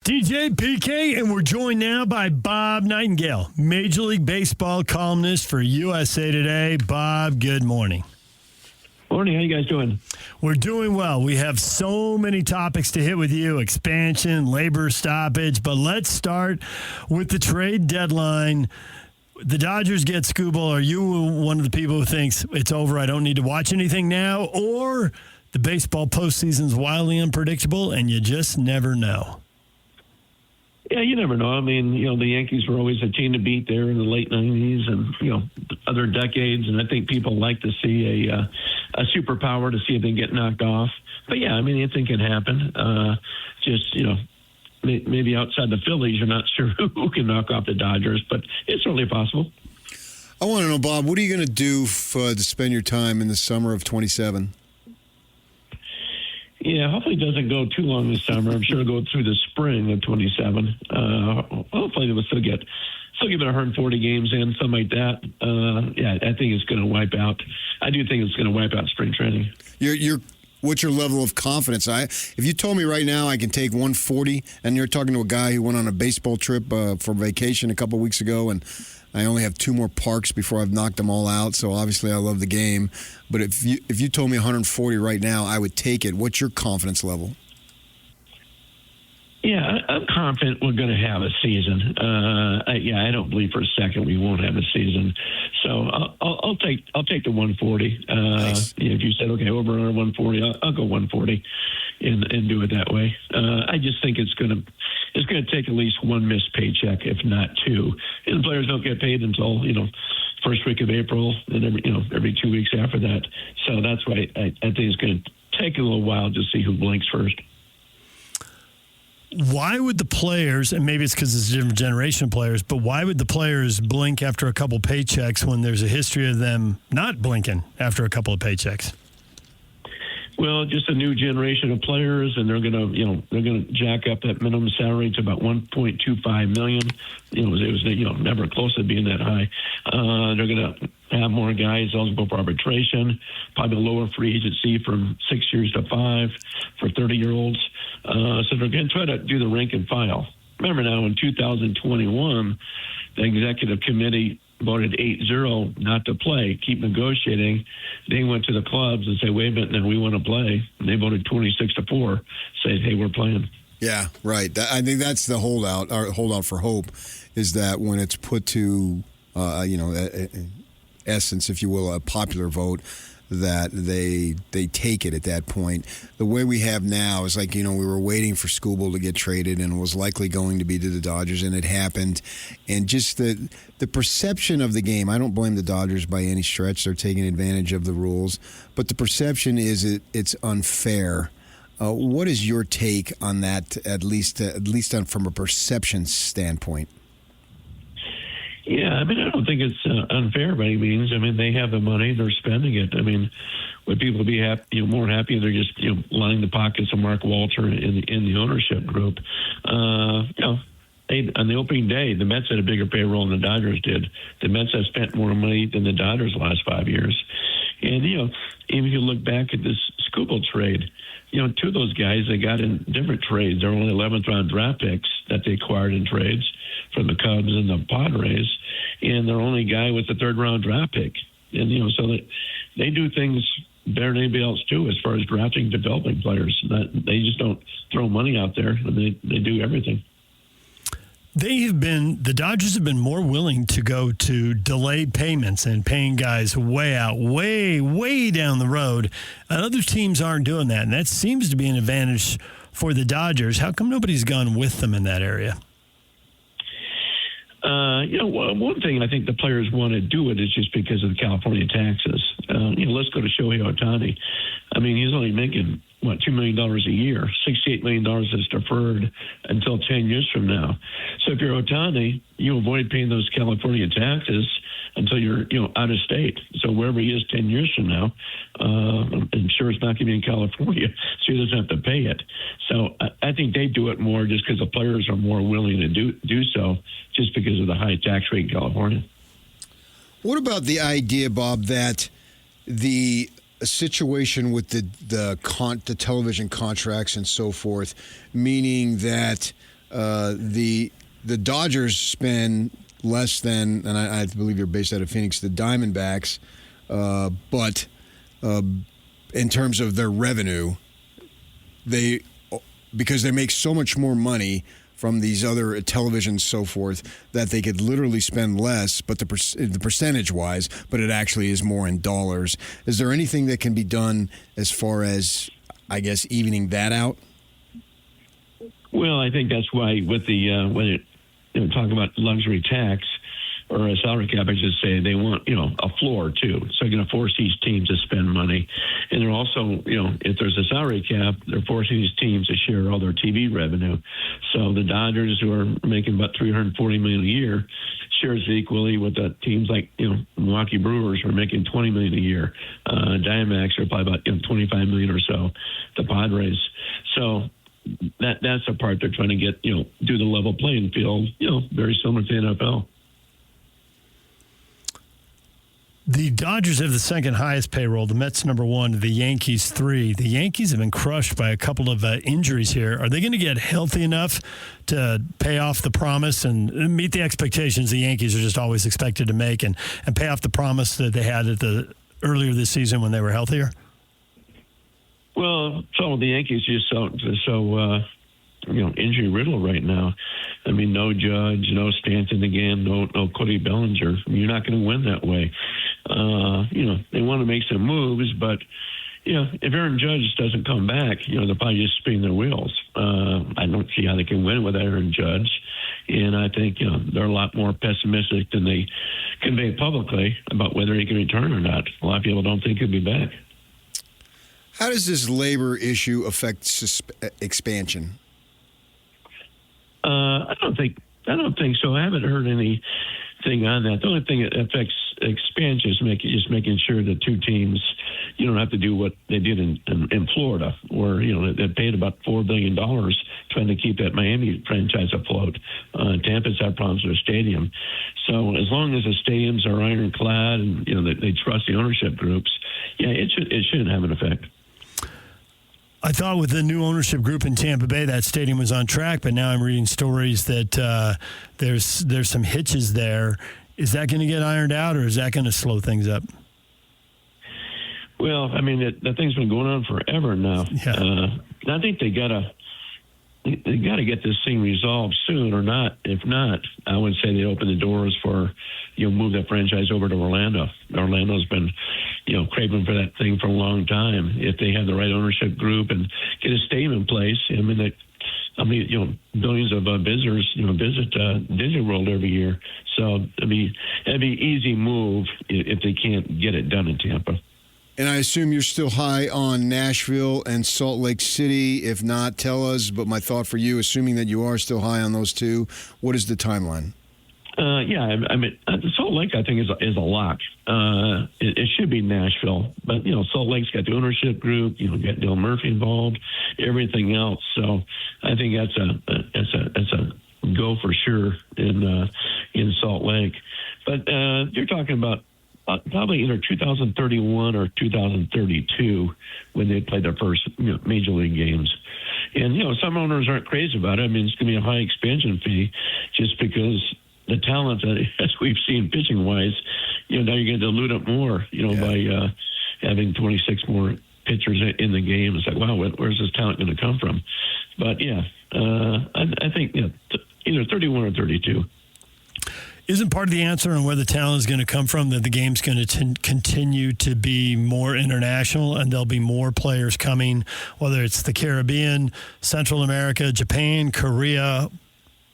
DJ PK, and we're joined now by Bob Nightengale, Major League Baseball columnist for USA Today. Bob, good morning. Morning. How you guys doing? We're doing well. We have so many topics to hit with you, expansion, labor stoppage, but let's start with the trade deadline. The Dodgers get Skubal. Are you one of the people who thinks it's over, I don't need to watch anything now, or the baseball postseason's wildly unpredictable and you just never know? Yeah, you never know. I mean, the Yankees were always a team to beat there in the late 90s and, other decades. And I think people like to see a superpower to see if they get knocked off. But, yeah, I mean, anything can happen. Maybe outside the Phillies, you're not sure who can knock off the Dodgers, but it's certainly possible. I want to know, Bob, what are you going to do to spend your time in the summer of 27? Yeah, hopefully it doesn't go too long this summer. I'm sure it'll go through the spring of 27. Hopefully we'll still give it 140 games in, something like that. I think it's going to wipe out. I do think it's going to wipe out spring training. What's your level of confidence? If you told me right now I can take 140, and you're talking to a guy who went on a baseball trip for vacation a couple weeks ago, and I only have 2 more parks before I've knocked them all out, so obviously I love the game. But if you told me 140 right now, I would take it. What's your confidence level? Yeah, I'm confident we're going to have a season. I don't believe for a second we won't have a season. So I'll take the 140. Nice. If you said okay, over 140, I'll go 140 and do it that way. I just think it's going to take at least 1 missed paycheck, if not 2. And players don't get paid until first week of April, and every 2 weeks after that. So that's why I think it's going to take a little while to see who blinks first. Why would the players, and maybe it's because it's a different generation of players, but why would the players blink after a couple paychecks when there's a history of them not blinking after a couple of paychecks? Well, just a new generation of players, and they're gonna jack up that minimum salary to about $1.25 million. It was never close to being that high. They're gonna have more guys eligible for arbitration, probably lower free agency from 6 years to 5 for 30-year-olds. So they're going to try to do the rank and file. Remember now, in 2021, the executive committee voted 8-0 not to play, keep negotiating. They went to the clubs and say, wait a minute, we want to play. And they voted 26-4, saying, hey, we're playing. Yeah, right. I think that's the holdout for hope, is that when it's put to, essence, if you will, a popular vote, that they take it at that point. The way we have now is like, we were waiting for Skubal to get traded and it was likely going to be to the Dodgers, and it happened. And just the perception of the game, I don't blame the Dodgers by any stretch. They're taking advantage of the rules. But the perception is it's unfair. What is your take on that, at least from a perception standpoint? Yeah, I mean, I don't think it's unfair by any means. I mean, they have the money; they're spending it. I mean, would people be happy, more happy if they're just lining the pockets of Mark Walter in the ownership group? On the opening day, the Mets had a bigger payroll than the Dodgers did. The Mets have spent more money than the Dodgers the last 5 years. And even if you look back at this Skubal trade, 2 of those guys they got in different trades. They're only 11th round draft picks that they acquired in trades from the Cubs and the Padres, and their only guy was the 3rd round draft pick. And so they do things better than anybody else too, as far as drafting, developing players. They just don't throw money out there; they do everything. The Dodgers have been more willing to go to delayed payments and paying guys way down the road. And other teams aren't doing that, and that seems to be an advantage for the Dodgers. How come nobody's gone with them in that area? One thing I think the players want to do it is just because of the California taxes. Let's go to Shohei Ohtani. I mean, he's only making, $2 million a year. $68 million is deferred until 10 years from now. So if you're Ohtani, you avoid paying those California taxes until you're, out of state. So wherever he is 10 years from now, I'm sure it's not going to be in California, so he doesn't have to pay it. So I think they do it more just because the players are more willing to do so, just because of the high tax rate in California. What about the idea, Bob, that the situation with the television contracts and so forth, meaning that The Dodgers spend less than, and I believe you're based out of Phoenix, the Diamondbacks, but in terms of their revenue, because they make so much more money from these other televisions, so forth, that they could literally spend less, but the percentage-wise, but it actually is more in dollars. Is there anything that can be done as far as, I guess, evening that out? Well, I think that's why with the when it talk about luxury tax or a salary cap, I should say, they want a floor too. So they're going to force these teams to spend money, and they're also if there's a salary cap, they're forcing these teams to share all their TV revenue. So the Dodgers, who are making about $340 million a year, shares equally with the teams like Milwaukee Brewers, who are making $20 million a year. Diamondbacks are probably about $25 million or so. The Padres, so. That's the part they're trying to get, do the level playing field, very similar to the NFL. The Dodgers have the second highest payroll. The Mets number 1, the Yankees 3. The Yankees have been crushed by a couple of injuries here. Are they going to get healthy enough to pay off the promise and meet the expectations the Yankees are just always expected to make and pay off the promise that they had earlier this season when they were healthier? Well, some of the Yankees just so injury riddled right now. I mean, no Judge, no Stanton again, no Cody Bellinger. I mean, you're not going to win that way. They want to make some moves, but if Aaron Judge doesn't come back, they'll probably just spin their wheels. I don't see how they can win with Aaron Judge, and I think they're a lot more pessimistic than they convey publicly about whether he can return or not. A lot of people don't think he'll be back. How does this labor issue affect expansion? I don't think so. I haven't heard anything on that. The only thing that affects expansion is making sure that two teams, you don't have to do what they did in Florida, where they paid about $4 billion trying to keep that Miami franchise afloat. Tampa's had problems with their stadium, so as long as the stadiums are ironclad and they trust the ownership groups, it shouldn't have an effect. I thought with the new ownership group in Tampa Bay, that stadium was on track, but now I'm reading stories that there's some hitches there. Is that going to get ironed out, or is that going to slow things up? Well, I mean, the thing's been going on forever now. Yeah. I think they got to get this thing resolved soon, or not. If not, I would say they open the doors for move that franchise over to Orlando. Orlando's been craving for that thing for a long time. If they have the right ownership group and get a stadium in place, I mean, billions of visitors visit Disney World every year. So it'd be easy move if they can't get it done in Tampa. And I assume you're still high on Nashville and Salt Lake City. If not, tell us. But my thought for you, assuming that you are still high on those two, what is the timeline? I mean, Salt Lake, I think, is a lock. It should be Nashville, but Salt Lake's got the ownership group. Got Dale Murphy involved, everything else. So I think that's a go for sure in Salt Lake. But you're talking about probably either 2031 or 2032 when they play their first major league games. And some owners aren't crazy about it. I mean, it's going to be a high expansion fee just because the talent that, as we've seen pitching wise, now you're going to dilute it more, by having 26 more pitchers in the game. It's like, wow, where's this talent going to come from? But I think either 31 or 32. Isn't part of the answer on where the talent is going to come from that the game's going to continue to be more international and there'll be more players coming, whether it's the Caribbean, Central America, Japan, Korea,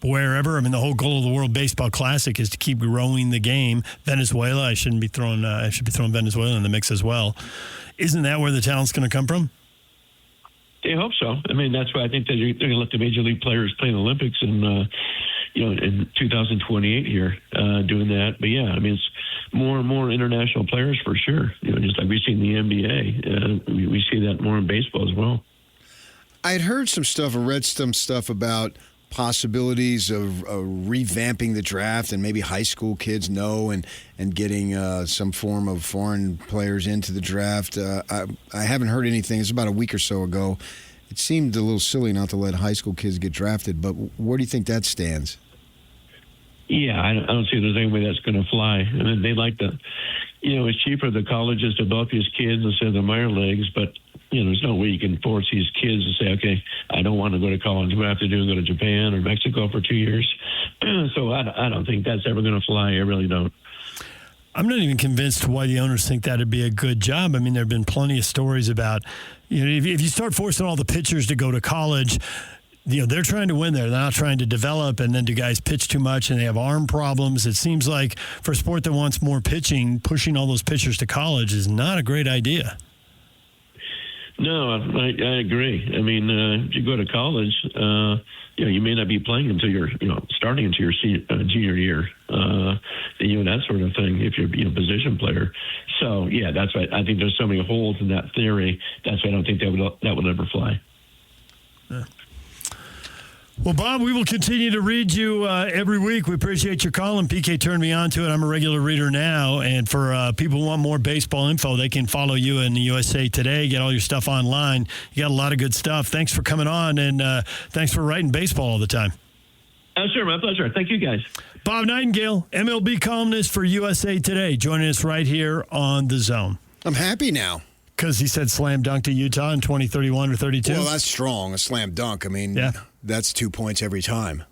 wherever? I mean, the whole goal of the World Baseball Classic is to keep growing the game. Venezuela, I should be throwing Venezuela in the mix as well. Isn't that where the talent's going to come from? They hope so. I mean, that's why I think they're going to let the major league players play in the Olympics in 2028 here, doing that. But yeah, I mean, it's more and more international players for sure. Just like we see in the NBA, we see that more in baseball as well. I had heard some stuff or read some stuff about possibilities of revamping the draft and maybe high school kids and getting some form of foreign players into the draft. I haven't heard anything. It's about a week or so ago. it seemed a little silly not to let high school kids get drafted, but where do you think that stands? Yeah, I don't see there's any way that's going to fly. I mean, they like to, it's cheaper for the colleges to develop these kids instead of the minor leagues, but, there's no way you can force these kids to say, okay, I don't want to go to college. What I have to do is go to Japan or Mexico for 2 years. So I don't think that's ever going to fly. I really don't. I'm not even convinced why the owners think that'd be a good job. I mean, there have been plenty of stories about, if you start forcing all the pitchers to go to college, they're trying to win there. They're not trying to develop, and then do guys pitch too much and they have arm problems? It seems like for a sport that wants more pitching, pushing all those pitchers to college is not a great idea. No, I agree. I mean, if you go to college, you may not be playing until you're, starting into your junior year, that sort of thing, if you're a position player. So, yeah, that's right. I think there's so many holes in that theory. That's why I don't think that would ever fly. Yeah. Well, Bob, we will continue to read you every week. We appreciate your column. PK turned me on to it. I'm a regular reader now. And for people who want more baseball info, they can follow you in the USA Today, get all your stuff online. You got a lot of good stuff. Thanks for coming on, and thanks for writing baseball all the time. Sure, my pleasure. Thank you, guys. Bob Nightengale, MLB columnist for USA Today, joining us right here on The Zone. I'm happy now. Because he said slam dunk to Utah in 2031 or 32? Well, that's strong, a slam dunk. I mean, that's 2 points every time.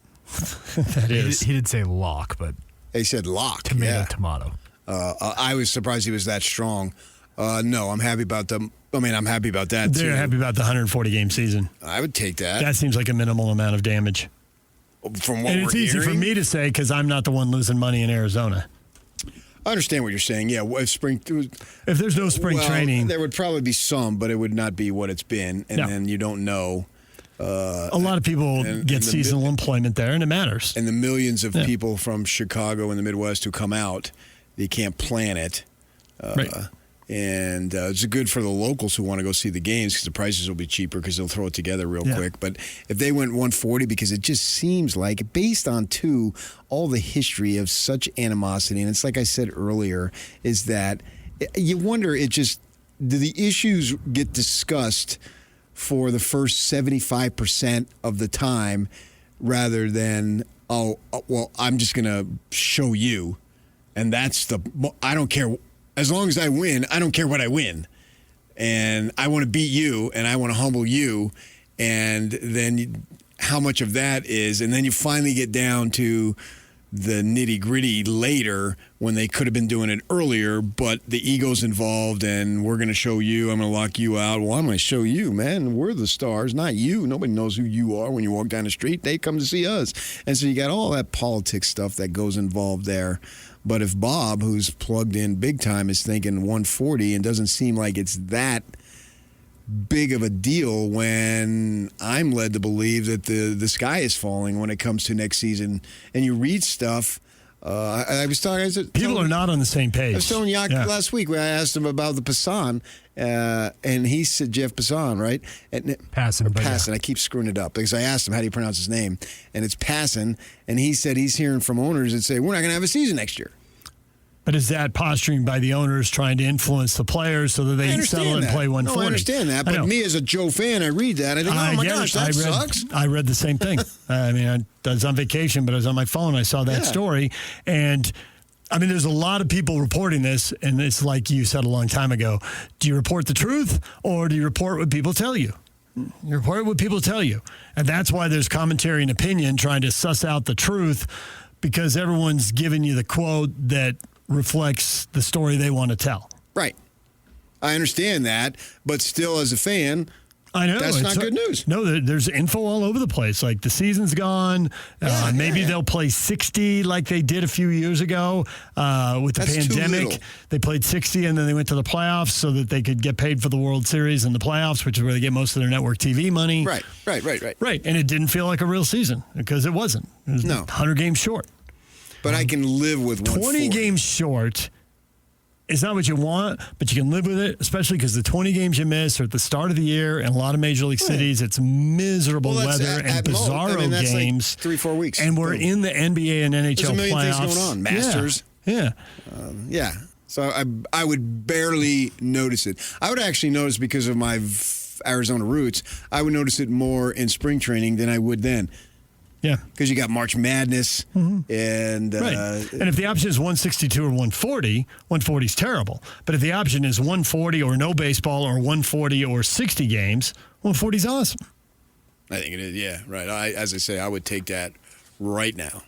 That is. He did say lock, but... He said lock. Tomato. I was surprised he was that strong. No, I'm happy about them. I mean, I'm happy about that, too. They're happy about the 140-game season. I would take that. That seems like a minimal amount of damage. From what and it's easy for me to say because I'm not the one losing money in Arizona. I understand what you're saying. Yeah, if there's no spring training, there would probably be some, but it would not be what it's been, and then you don't know. A lot of people get seasonal employment there, and it matters. And the millions of people from Chicago and the Midwest who come out, they can't plan it. Right. And it's good for the locals who want to go see the games because the prices will be cheaper because they'll throw it together real quick. But if they went 140, because it just seems like, based on, all the history of such animosity, and it's like I said earlier, is that you wonder, do the issues get discussed for the first 75% of the time rather than, I'm just going to show you. And I don't care. As long as I win, I don't care what I win. And I want to beat you, and I want to humble you. And then how much of that is, and then you finally get down to the nitty-gritty later when they could have been doing it earlier, but the ego's involved, and we're going to show you, I'm going to lock you out. Well, I'm going to show you, man. We're the stars, not you. Nobody knows who you are when you walk down the street. They come to see us. And so you got all that politics stuff that goes involved there. But if Bob, who's plugged in big time, is thinking 140 and doesn't seem like it's that big of a deal, when I'm led to believe that the sky is falling when it comes to next season, and you read stuff. I was talking. People are not on the same page. I was telling Yak last week when I asked him about the Passan, and he said Jeff Passan, right? Passan. I keep screwing it up because I asked him how do you pronounce his name, and it's Passan, and he said he's hearing from owners that say we're not going to have a season next year. But is that posturing by the owners trying to influence the players so that they can settle and play 140? No, I understand that. But me as a Joe fan, I read that. I think, oh, my gosh, that sucks. I read the same thing. I mean, I was on vacation, but I was on my phone. I saw that story. And, I mean, there's a lot of people reporting this, and it's like you said a long time ago. Do you report the truth, or do you report what people tell you? You report what people tell you. And that's why there's commentary and opinion trying to suss out the truth, because everyone's giving you the quote that reflects the story they want to tell. Right. I understand that, but still, as a fan, I know that's not good news. No, there's info all over the place. Like the season's gone. Maybe they'll play 60 like they did a few years ago with the pandemic. They played 60 and then they went to the playoffs so that they could get paid for the World Series and the playoffs, which is where they get most of their network TV money. Right. And it didn't feel like a real season because it wasn't. It was 100 games short. But I can live with 20 games short is not what you want, but you can live with it, especially because the 20 games you miss are at the start of the year in a lot of major league cities. It's miserable weather and bizarro games. Like 3-4 weeks. And we're in the NBA and NHL playoffs. There's a million things going on. Masters. Yeah. So I would barely notice it. I would actually notice because of my Arizona roots, I would notice it more in spring training than I would then. Yeah. Because you got March Madness and right. And if the option is 162 or 140, 140 is terrible. But if the option is 140 or no baseball or 140 or 60 games, 140 is awesome. I think it is, yeah, right. As I say, I would take that right now.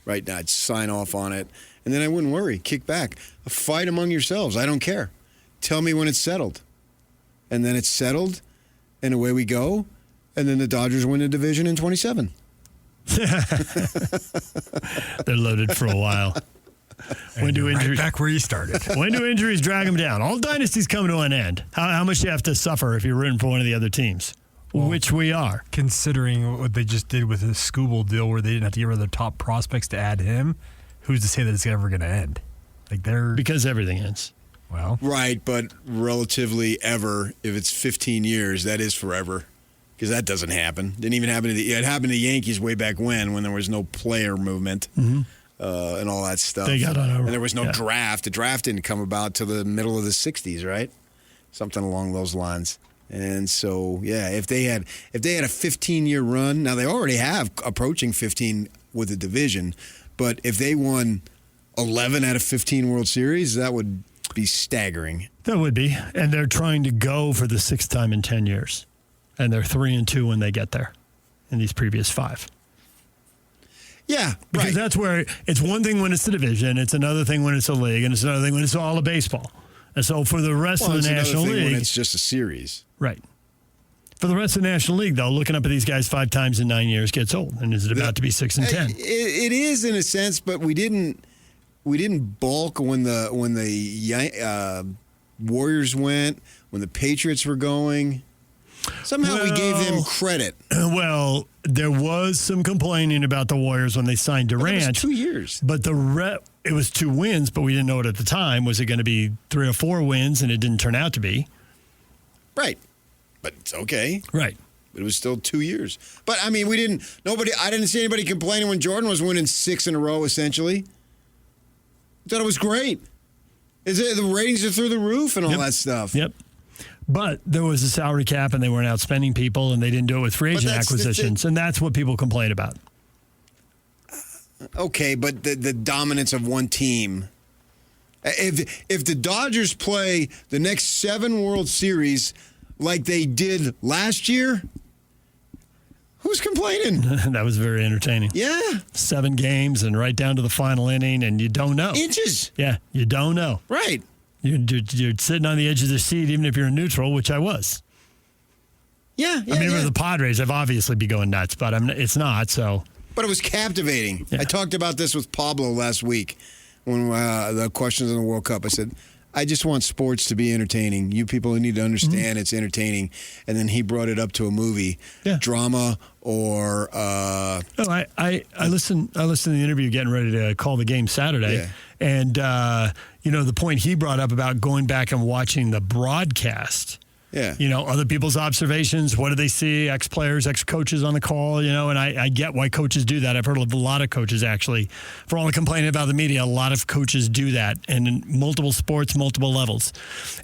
Right now, I'd sign off on it. And then I wouldn't worry. Kick back. A fight among yourselves. I don't care. Tell me when it's settled. And then it's settled, and away we go. And then the Dodgers win the division in 27. They're loaded for a while. When do injuries back where you started? When do injuries drag them down? All dynasties come to an end. How much do you have to suffer if you're rooting for one of the other teams? Well, which we are. Considering what they just did with the Skubal deal where they didn't have to get rid of their top prospects to add him, who's to say that it's ever going to end? Because everything ends. Well, right, but relatively ever, if it's 15 years, that is forever. Because that doesn't happen. Didn't even happen it happened to the Yankees way back when there was no player movement and all that stuff. They got on over. And there was no draft. The draft didn't come about till the middle of the 60s, right? Something along those lines. And so, yeah, if they had a 15-year run, now they already have approaching 15 with the division, but if they won 11 out of 15 World Series, that would be staggering. That would be. And they're trying to go for the 6th time in 10 years. And they're 3-2 when they get there in these previous 5. Yeah, because that's where it's one thing when it's the division, it's another thing when it's a league, and it's another thing when it's all of baseball. And so for the rest of the National League, when it's just a series, right? For the rest of the National League, though, looking up at these guys 5 times in 9 years gets old, and is it about to be 6 and 10? It is in a sense, but we didn't balk when the Warriors went, when the Patriots were going. Somehow we gave them credit. Well, there was some complaining about the Warriors when they signed Durant. It was 2 years. But it was 2 wins, but we didn't know it at the time. Was it going to be 3 or 4 wins, and it didn't turn out to be? Right. But it's okay. Right. It was still 2 years. But, I mean, I didn't see anybody complaining when Jordan was winning 6 in a row, essentially. I thought it was great. The ratings are through the roof and all that stuff. Yep. But there was a salary cap, and they weren't outspending people, and they didn't do it with free agent acquisitions, and that's what people complain about. Okay, but the dominance of one team. If the Dodgers play the next 7 World Series like they did last year, who's complaining? That was very entertaining. Yeah. 7 games and right down to the final inning, and you don't know. Inches. Yeah, you don't know. Right. You're sitting on the edge of the seat, even if you're neutral, which I was. Yeah. I mean, with the Padres, I've obviously be going nuts, but it's not, so. But it was captivating. Yeah. I talked about this with Pablo last week when the questions on the World Cup. I said, I just want sports to be entertaining. You people need to understand it's entertaining. And then he brought it up to a movie, drama or. I listened to the interview getting ready to call the game Saturday, and the point he brought up about going back and watching the broadcast. Yeah. Other people's observations. What do they see? Ex-players, ex-coaches on the call, and I get why coaches do that. I've heard of a lot of coaches, actually. For all the complaining about the media, a lot of coaches do that, and in multiple sports, multiple levels.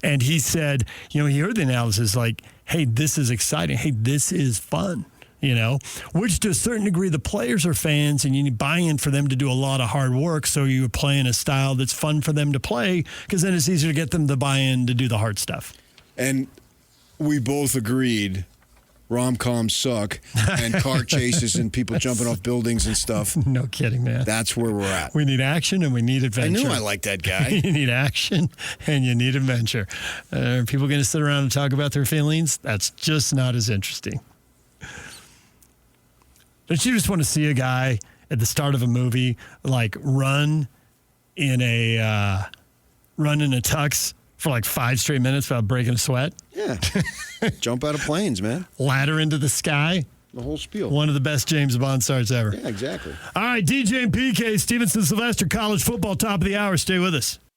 And he said, he heard the analysis like, hey, this is exciting. Hey, this is fun. Which to a certain degree, the players are fans, and you need buy-in for them to do a lot of hard work. So you're playing a style that's fun for them to play, because then it's easier to get them the buy-in to do the hard stuff. And we both agreed rom-coms suck and car chases and people jumping off buildings and stuff. No kidding, man. That's where we're at. We need action and we need adventure. I knew I liked that guy. You need action and you need adventure. Are people going to sit around and talk about their feelings? That's just not as interesting. Don't you just want to see a guy at the start of a movie like run in a tux for like 5 straight minutes without breaking a sweat? Yeah. Jump out of planes, man. Ladder into the sky. The whole spiel. One of the best James Bond stars ever. Yeah, exactly. All right, DJ and PK, Stevenson Sylvester, college football, top of the hour. Stay with us.